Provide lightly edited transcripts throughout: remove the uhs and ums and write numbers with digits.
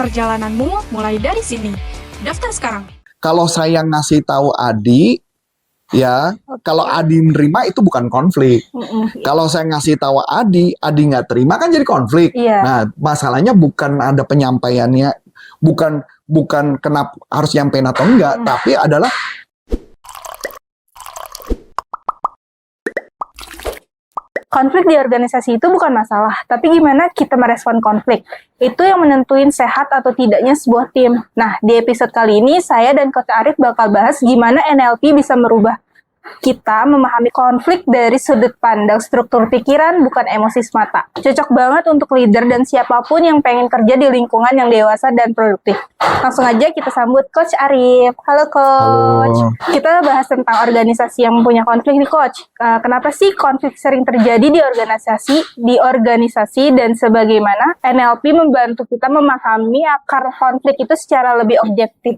Perjalananmu mulai dari sini. Daftar sekarang. Kalau saya ngasih tahu Adi, ya, kalau Adi menerima itu bukan konflik. Kalau saya ngasih tahu Adi nggak terima kan jadi konflik. Iya. Nah, masalahnya bukan ada penyampaiannya, bukan kenapa harus nyampein atau enggak, tapi adalah konflik di organisasi itu bukan masalah, tapi gimana kita merespon konflik. Itu yang menentuin sehat atau tidaknya sebuah tim. Nah, di episode kali ini, saya dan Coach Arif bakal bahas gimana NLP bisa merubah kita memahami konflik dari sudut pandang struktur pikiran, bukan emosi semata. Cocok banget untuk leader dan siapapun yang pengen kerja di lingkungan yang dewasa dan produktif. Langsung aja kita sambut Coach Arif. Halo Coach. Halo. Kita bahas tentang organisasi yang punya konflik nih Coach. Kenapa sih konflik sering terjadi di organisasi dan sebagaimana NLP membantu kita memahami akar konflik itu secara lebih objektif?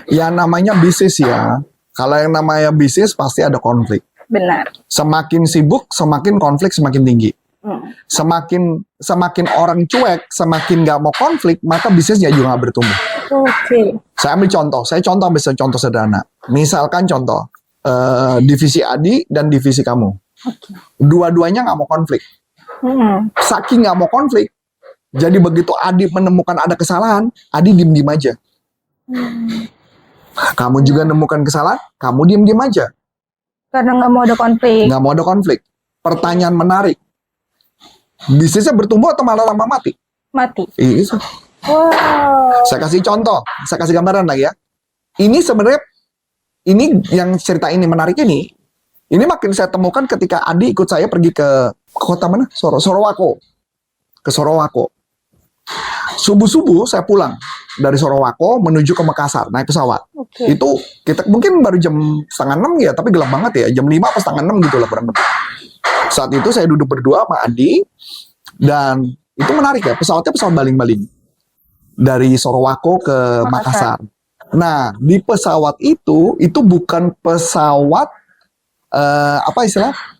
ya namanya bisnis ya. Kalau yang namanya bisnis pasti ada konflik. Benar. Semakin sibuk, semakin konflik semakin tinggi. Semakin orang cuek, semakin nggak mau konflik, maka bisnisnya juga nggak bertumbuh. Oke. Saya ambil contoh, contoh sederhana. Misalkan contoh, divisi Adi dan divisi kamu. Dua-duanya nggak mau konflik. Saking nggak mau konflik, jadi begitu Adi menemukan ada kesalahan, Adi diem-diem aja. Kamu juga nemukan kesalahan, kamu diem-diem aja. Karena nggak mau ada konflik. Nggak mau ada konflik. Pertanyaan menarik. Bisnisnya bertumbuh atau malah lama mati? Mati. Iya. Wow. Saya kasih contoh, saya kasih gambaran lagi ya. Ini sebenarnya, ini yang cerita ini menarik ini makin saya temukan ketika Adi ikut saya pergi ke kota mana? Sorowako. Ke Sorowako. Subuh-subuh saya pulang dari Sorowako menuju ke Makassar, naik pesawat. Itu kita mungkin baru jam 5:30 ya, tapi gelap banget ya, jam 5 atau 5:30 gitu lah kurang lebih. Saat itu saya duduk berdua sama Adi, dan itu menarik ya, pesawatnya pesawat baling-baling dari Sorowako ke Makassar. Nah, di pesawat itu bukan pesawat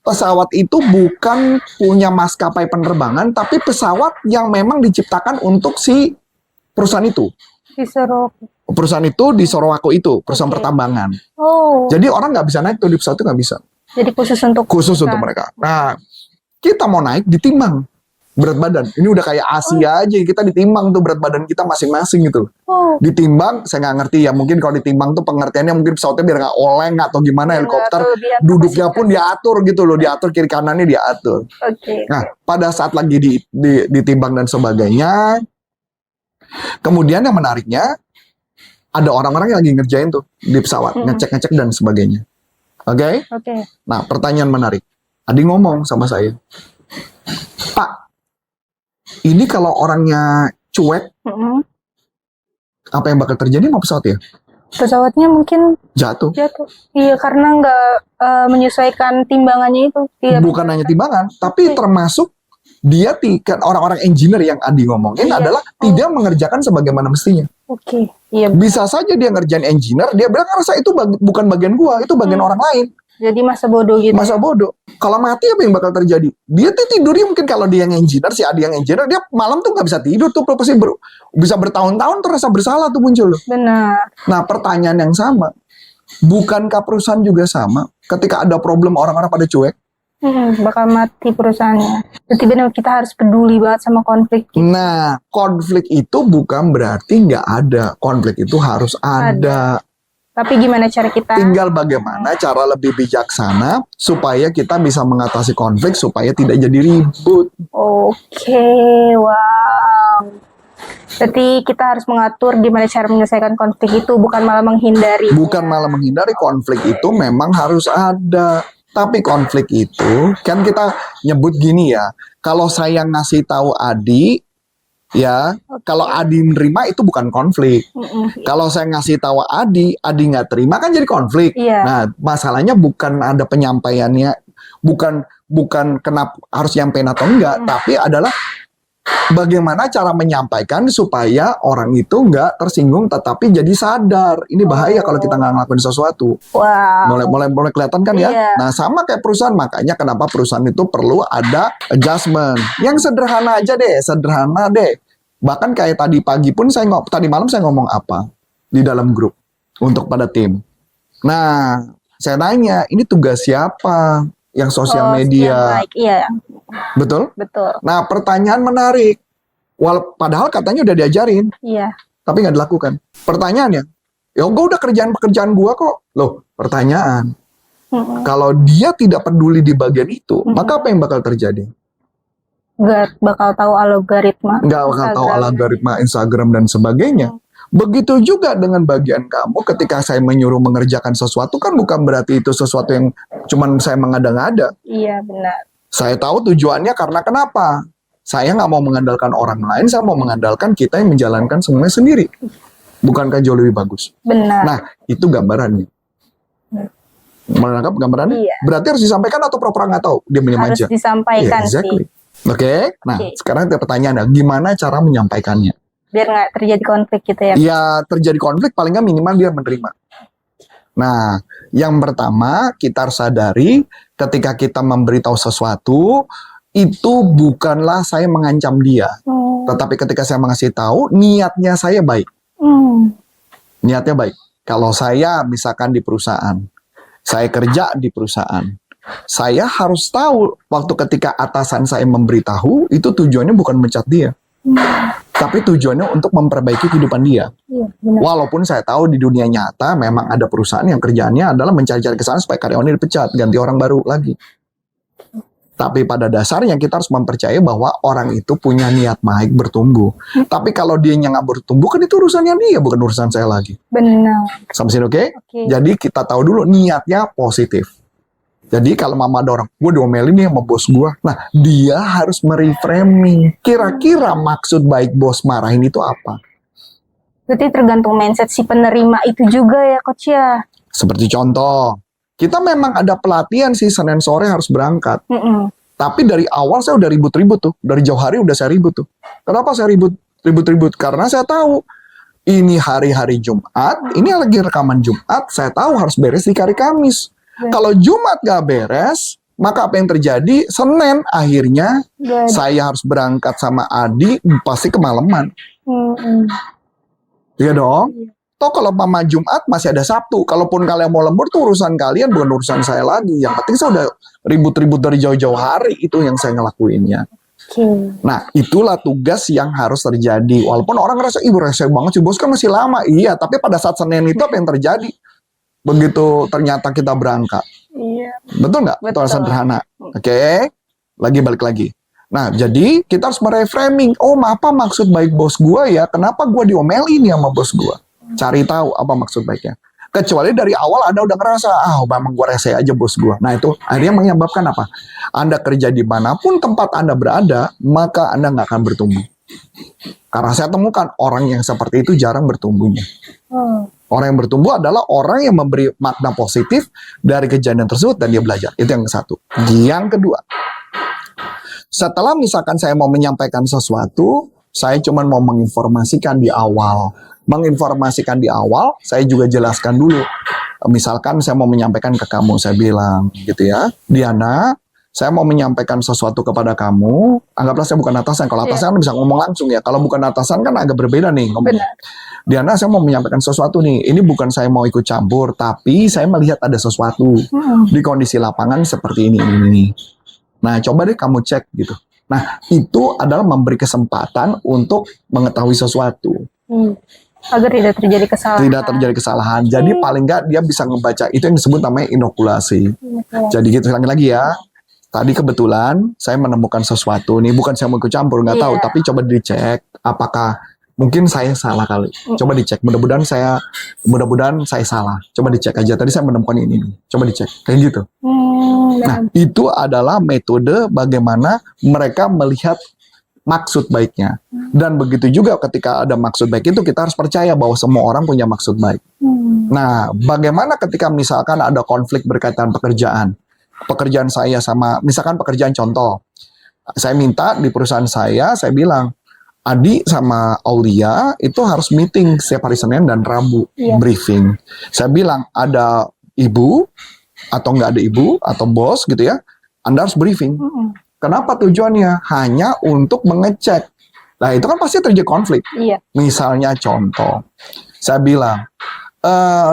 pesawat itu bukan punya maskapai penerbangan, tapi pesawat yang memang diciptakan untuk si perusahaan itu. Perusahaan itu di Sorowako itu, perusahaan pertambangan. Jadi orang nggak bisa naik tuh di pesawat itu, nggak bisa. Jadi khusus untuk mereka. Nah, kita mau naik ditimbang berat badan. Ini udah kayak Asia aja, kita ditimbang tuh berat badan kita masing-masing gitu. Ditimbang, saya nggak ngerti ya. Mungkin kalau ditimbang tuh pengertiannya mungkin pesawatnya biar nggak oleng atau gimana, helikopter. Duduknya pun diatur gitu loh, diatur kiri kanannya diatur. Nah, pada saat lagi ditimbang dan sebagainya, kemudian yang menariknya ada orang-orang yang lagi ngerjain tuh di pesawat, ngecek-ngecek dan sebagainya. Oke? Nah, pertanyaan menarik. Adi ngomong sama saya, Pak, ini kalau orangnya cuek, apa yang bakal terjadi sama pesawat ya? Pesawatnya mungkin Jatuh. Iya, karena nggak menyesuaikan timbangannya itu. Bukan hanya timbangan, tapi termasuk dia kan orang-orang engineer yang Adi ngomongin adalah tidak mengerjakan sebagaimana mestinya. Iya. Bisa saja dia ngerjain engineer, dia bilang rasa itu bukan bagian gua, itu bagian orang lain. Jadi masa bodoh gitu. Masa bodoh. Kalau mati apa yang bakal terjadi? Dia tuh tidurnya mungkin kalau dia yang engineer, si Adi yang engineer, dia malam tuh nggak bisa tidur tuh, pasti bisa bertahun-tahun tuh rasa bersalah tuh muncul. Benar. Nah, pertanyaan yang sama, bukankah perusahaan juga sama? Ketika ada problem orang-orang pada cuek, bakal mati perusahaannya. Jadi benar kita harus peduli banget sama konflik. Nah, konflik itu bukan berarti nggak ada. Konflik itu harus ada. Tapi gimana cara kita? Tinggal bagaimana cara lebih bijaksana supaya kita bisa mengatasi konflik supaya tidak jadi ribut. Wow. Berarti kita harus mengatur gimana cara menyelesaikan konflik itu, bukan malah menghindari. Bukan malah menghindari, konflik itu memang harus ada. Tapi konflik itu kan kita nyebut gini ya. Kalau saya ngasih tahu Adi, ya, kalau Adi menerima itu bukan konflik. Kalau saya ngasih tahu Adi nggak terima kan jadi konflik. Nah, masalahnya bukan ada penyampaiannya, bukan kenapa harus nyampein atau enggak, tapi adalah bagaimana cara menyampaikan supaya orang itu nggak tersinggung tetapi jadi sadar. Ini bahaya kalau kita nggak ngelakuin sesuatu. Mulai kelihatan kan ya. Nah, sama kayak perusahaan, makanya kenapa perusahaan itu perlu ada adjustment. Yang sederhana aja deh, Bahkan kayak tadi pagi pun tadi malam saya ngomong apa di dalam grup untuk pada tim. Nah, saya nanya, ini tugas siapa yang sosial media? Iya, Betul? betul. Nah, pertanyaan menarik. Padahal katanya udah diajarin, Iya. tapi nggak dilakukan. Pertanyaannya, ya gue udah pekerjaan gue kok. Loh, pertanyaan. Kalau dia tidak peduli di bagian itu, maka apa yang bakal terjadi? Nggak bakal tahu algoritma. Nggak bakal tahu algoritma Instagram dan sebagainya. Begitu juga dengan bagian kamu ketika saya menyuruh mengerjakan sesuatu, kan bukan berarti itu sesuatu yang cuman saya mengada-ngada. Iya, benar. Saya tahu tujuannya karena kenapa? Saya nggak mau mengandalkan orang lain, saya mau mengandalkan kita yang menjalankan semuanya sendiri. Bukankah jauh lebih bagus? Benar. Nah, itu gambarannya. Menangkap gambarannya? Iya. Berarti harus disampaikan atau pura-pura nggak tahu? Dia minum Harus aja. disampaikan Exactly. sih. Oke, nah Oke. sekarang ada pertanyaannya, gimana cara menyampaikannya? Biar nggak terjadi konflik gitu ya. Ya terjadi konflik paling nggak minimal dia menerima. Nah, yang pertama kita harus sadari ketika kita memberitahu sesuatu itu bukanlah saya mengancam dia, tetapi ketika saya mengasih tahu niatnya saya baik. Niatnya baik. Kalau saya misalkan di perusahaan, saya kerja di perusahaan, saya harus tahu waktu ketika atasan saya memberitahu itu tujuannya bukan mencat dia, tapi tujuannya untuk memperbaiki kehidupan dia. Iya, benar. Walaupun saya tahu di dunia nyata memang ada perusahaan yang kerjaannya adalah mencari-cari kesalahan supaya karyawannya dipecat, ganti orang baru lagi. Tapi pada dasarnya kita harus mempercayai bahwa orang itu punya niat baik bertumbuh. Tapi kalau dia nggak bertumbuh kan itu urusannya dia, bukan urusan saya lagi. Benar. Sampai sini oke? Oke. Jadi kita tahu dulu niatnya positif. Jadi kalau mama ada orang, gue diomelin nih sama bos gue. Nah, dia harus mereframing. Kira-kira maksud baik bos marahin itu apa? Berarti tergantung mindset si penerima itu juga ya, Coach ya. Seperti contoh, kita memang ada pelatihan sih Senin sore harus berangkat. Tapi dari awal saya udah ribut-ribut tuh. Dari jauh hari udah saya ribut tuh. Kenapa saya ribut-ribut? Karena saya tahu ini hari-hari Jumat, ini lagi rekaman Jumat, saya tahu harus beres di hari Kamis. Kalau Jumat gak beres, maka apa yang terjadi? Senin akhirnya saya harus berangkat sama Adi pasti kemalaman. Iya dong. Toh kalau mama Jumat masih ada Sabtu. Kalaupun kalian mau lembur tuh urusan kalian, bukan urusan saya lagi. Yang penting saya udah ribut-ribut dari jauh-jauh hari itu yang saya ngelakuinnya. Nah, itulah tugas yang harus terjadi. Walaupun orang ngerasa, ih rese banget sih bos kan masih lama. Iya, tapi pada saat Senin itu apa yang terjadi? Begitu ternyata kita berangkat. Iya. Betul nggak? Itu sederhana. Oke. Balik lagi. Nah, jadi kita harus mereframing. Oh, apa maksud baik bos gua ya? Kenapa gua diomelin ya sama bos gua? Cari tahu apa maksud baiknya. Kecuali dari awal Anda udah ngerasa, memang gua rese aja bos gua. Nah, itu akhirnya menyebabkan apa? Anda kerja di manapun tempat Anda berada, maka Anda nggak akan bertumbuh. Karena saya temukan orang yang seperti itu jarang bertumbuhnya. Orang yang bertumbuh adalah orang yang memberi makna positif dari kejadian tersebut dan dia belajar. Itu yang satu. Yang kedua, setelah misalkan saya mau menyampaikan sesuatu, saya cuma mau menginformasikan di awal. Menginformasikan di awal, saya juga jelaskan dulu. Misalkan saya mau menyampaikan ke kamu, saya bilang gitu ya, Diana, saya mau menyampaikan sesuatu kepada kamu. Anggaplah saya bukan atasan. Kalau atasan kan bisa ngomong langsung ya. Kalau bukan atasan kan agak berbeda nih ngomong. Diana, saya mau menyampaikan sesuatu nih. Ini bukan saya mau ikut campur, tapi saya melihat ada sesuatu di kondisi lapangan seperti ini. Nah, coba deh kamu cek gitu. Nah, itu adalah memberi kesempatan untuk mengetahui sesuatu. Agar tidak terjadi kesalahan. Tidak terjadi kesalahan. Jadi paling nggak dia bisa ngebaca. Itu yang disebut namanya inokulasi. Jadi gitu, ulangi lagi ya. Tadi kebetulan saya menemukan sesuatu nih. Bukan saya mau ikut campur, nggak tahu. Tapi coba dicek apakah mungkin saya salah kali. Coba dicek. Mudah-mudahan saya salah. Coba dicek aja. Tadi saya menemukan ini. Coba dicek. Kayak gitu. Nah, itu adalah metode bagaimana mereka melihat maksud baiknya. Dan begitu juga ketika ada maksud baik itu kita harus percaya bahwa semua orang punya maksud baik. Nah, bagaimana ketika misalkan ada konflik berkaitan pekerjaan? Pekerjaan saya sama, misalkan pekerjaan contoh. Saya minta di perusahaan saya bilang, Adi sama Aulia itu harus meeting setiap hari Senin dan Rabu, briefing. Saya bilang, ada ibu, atau nggak ada ibu, atau bos gitu ya, Anda harus briefing. Kenapa tujuannya? Hanya untuk mengecek Nah itu kan pasti terjadi konflik. Iya. Misalnya contoh, saya bilang,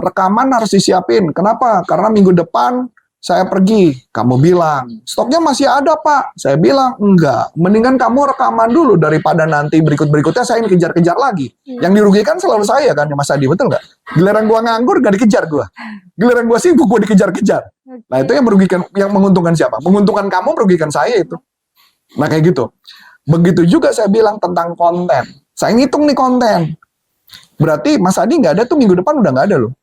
rekaman harus disiapin. Kenapa? Karena minggu depan saya pergi. Kamu bilang, stoknya masih ada Pak. Saya bilang, enggak. Mendingan kamu rekaman dulu daripada nanti berikut-berikutnya saya kejar-kejar lagi. Yang dirugikan selalu saya kan, Mas Adi, betul nggak? Giliran gua nganggur, gak dikejar gua. Giliran gua sibuk, gua dikejar-kejar. Nah itu yang merugikan, yang menguntungkan siapa? Menguntungkan kamu, merugikan saya itu. Nah kayak gitu. Begitu juga saya bilang tentang konten. Saya ngitung nih konten. Berarti Mas Adi nggak ada tuh minggu depan udah nggak ada loh.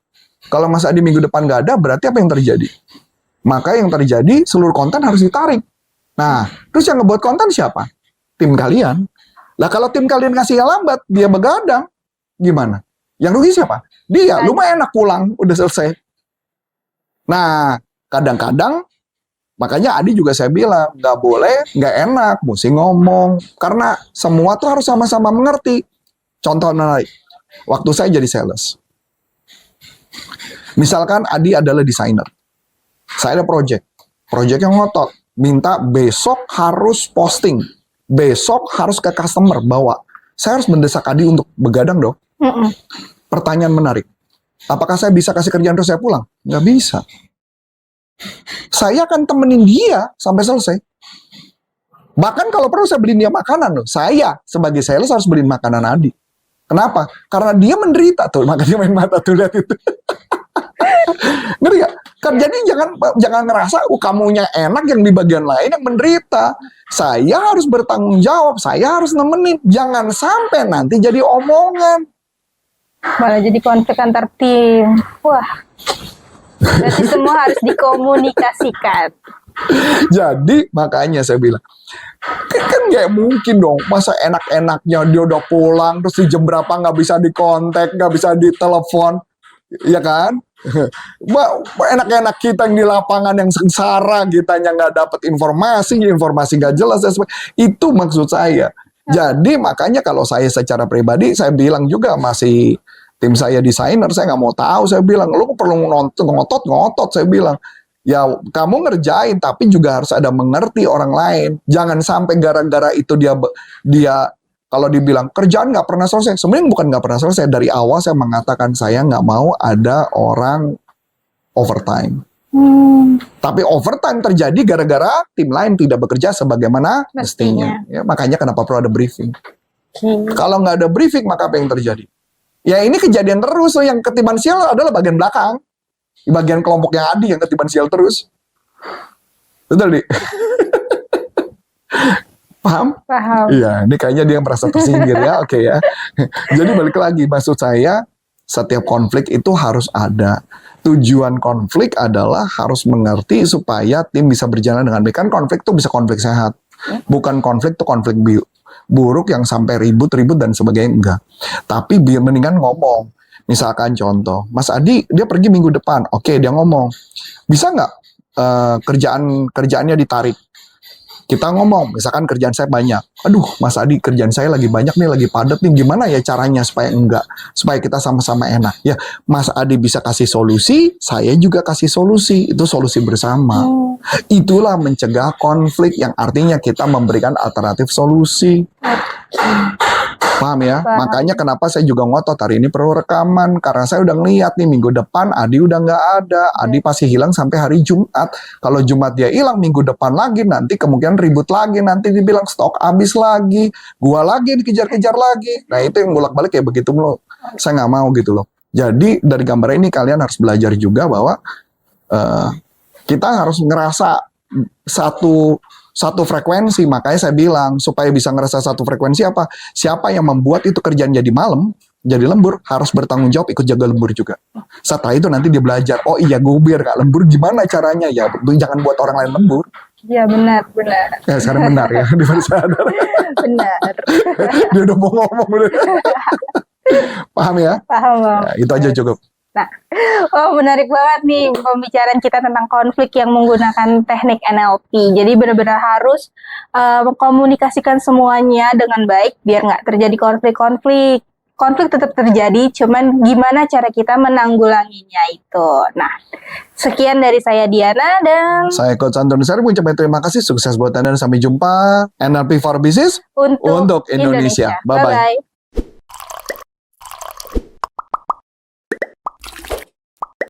Kalau Mas Adi minggu depan nggak ada, berarti apa yang terjadi? Maka yang terjadi seluruh konten harus ditarik. Nah, terus yang ngebuat konten siapa? Tim kalian. Lah kalau tim kalian kasih yang lambat, dia begadang, gimana? Yang rugi siapa? Dia. Lu mah enak pulang, udah selesai. Nah, kadang-kadang makanya Adi juga saya bilang, nggak boleh, nggak enak, mesti ngomong. Karena semua tuh harus sama-sama mengerti. Contoh menarik, waktu saya jadi sales. Misalkan Adi adalah desainer. Saya ada project yang ngotot. Minta besok harus posting. Besok harus ke customer bawa. Saya harus mendesak Adi untuk begadang dong. Pertanyaan menarik. Apakah saya bisa kasih kerjaan terus saya pulang? Nggak bisa. Saya akan temenin dia sampai selesai. Bahkan kalau perlu saya beliin dia makanan loh. Saya sebagai sales harus beliin makanan Adi. Kenapa? Karena dia menderita tuh. Makanya main mata tuh lihat itu. Ngerti gak? Jadi jangan ngerasa kamunya enak yang di bagian lain yang menderita. Saya harus bertanggung jawab. Saya harus nemenin. Jangan sampai nanti jadi omongan. Malah jadi konflik antar tim. Wah. Berarti semua harus dikomunikasikan. Jadi makanya saya bilang, kan nggak mungkin dong, masa enak-enaknya dia udah pulang, terus di jam berapa nggak bisa dikontak, nggak bisa ditelepon, ya kan? Enak-enak kita yang di lapangan yang sengsara, kitanya nggak dapat informasi nggak jelas, itu maksud saya. Jadi makanya kalau saya secara pribadi, saya bilang juga masih tim saya desainer, saya nggak mau tahu, saya bilang, lu perlu ngotot, saya bilang. Ya, kamu ngerjain, tapi juga harus ada mengerti orang lain. Jangan sampai gara-gara itu dia kalau dibilang kerjaan nggak pernah selesai. Sebenarnya bukan nggak pernah selesai. Dari awal saya mengatakan saya nggak mau ada orang overtime. Tapi overtime terjadi gara-gara tim lain tidak bekerja sebagaimana mestinya. Ya, makanya kenapa perlu ada briefing. Kalau nggak ada briefing, maka apa yang terjadi? Ya ini kejadian terus. Yang ketiban sial adalah bagian belakang. Di bagian kelompoknya Adi yang ketiban sial terus. Betul, Di? Paham? Paham. Iya, ini kayaknya dia merasa tersinggir ya, oke ya. Jadi balik lagi, maksud saya, setiap konflik itu harus ada. Tujuan konflik adalah harus mengerti supaya tim bisa berjalan dengan baik. Kan konflik itu bisa konflik sehat. Bukan konflik itu konflik buruk yang sampai ribut dan sebagainya, enggak. Tapi mendingan ngomong. Misalkan contoh, Mas Adi dia pergi minggu depan, oke dia ngomong, bisa nggak kerjaannya ditarik? Kita ngomong, misalkan kerjaan saya banyak, aduh Mas Adi kerjaan saya lagi banyak nih, lagi padat nih, gimana ya caranya supaya supaya kita sama-sama enak? Ya Mas Adi bisa kasih solusi, saya juga kasih solusi, itu solusi bersama. Itulah mencegah konflik yang artinya kita memberikan alternatif solusi. Paham ya? Makanya kenapa saya juga ngotot hari ini perlu rekaman. Karena saya udah ngeliat nih minggu depan Adi udah nggak ada. Adi pasti hilang sampai hari Jumat. Kalau Jumat dia hilang, minggu depan lagi. Nanti kemungkinan ribut lagi. Nanti dibilang stok habis lagi. Gua lagi dikejar-kejar lagi. Nah itu yang bolak-balik kayak begitu loh. Saya nggak mau gitu loh. Jadi dari gambar ini kalian harus belajar juga bahwa kita harus ngerasa satu frekuensi. Makanya saya bilang supaya bisa ngerasa satu frekuensi apa? Siapa yang membuat itu kerjaan jadi malam, jadi lembur, harus bertanggung jawab ikut jaga lembur juga. Setelah itu nanti dia belajar, oh iya gue biar gak lembur gimana caranya? Ya jangan buat orang lain lembur. Ya benar. Ya sekarang benar ya, dia baru sadar. Benar. Dia udah mau ngomong udah. Paham ya? Paham. Ya, itu aja cukup. Nah, menarik banget nih pembicaraan kita tentang konflik yang menggunakan teknik NLP. Jadi benar-benar harus mengkomunikasikan semuanya dengan baik biar nggak terjadi konflik-konflik. konflik tetap terjadi, cuman gimana cara kita menanggulanginya itu. Nah, sekian dari saya Diana dan Saya Coach Antoni Sari mengucapkan terima kasih, sukses buat Anda dan sampai jumpa NLP for Business untuk untuk Indonesia. Bye-bye. Bye-bye.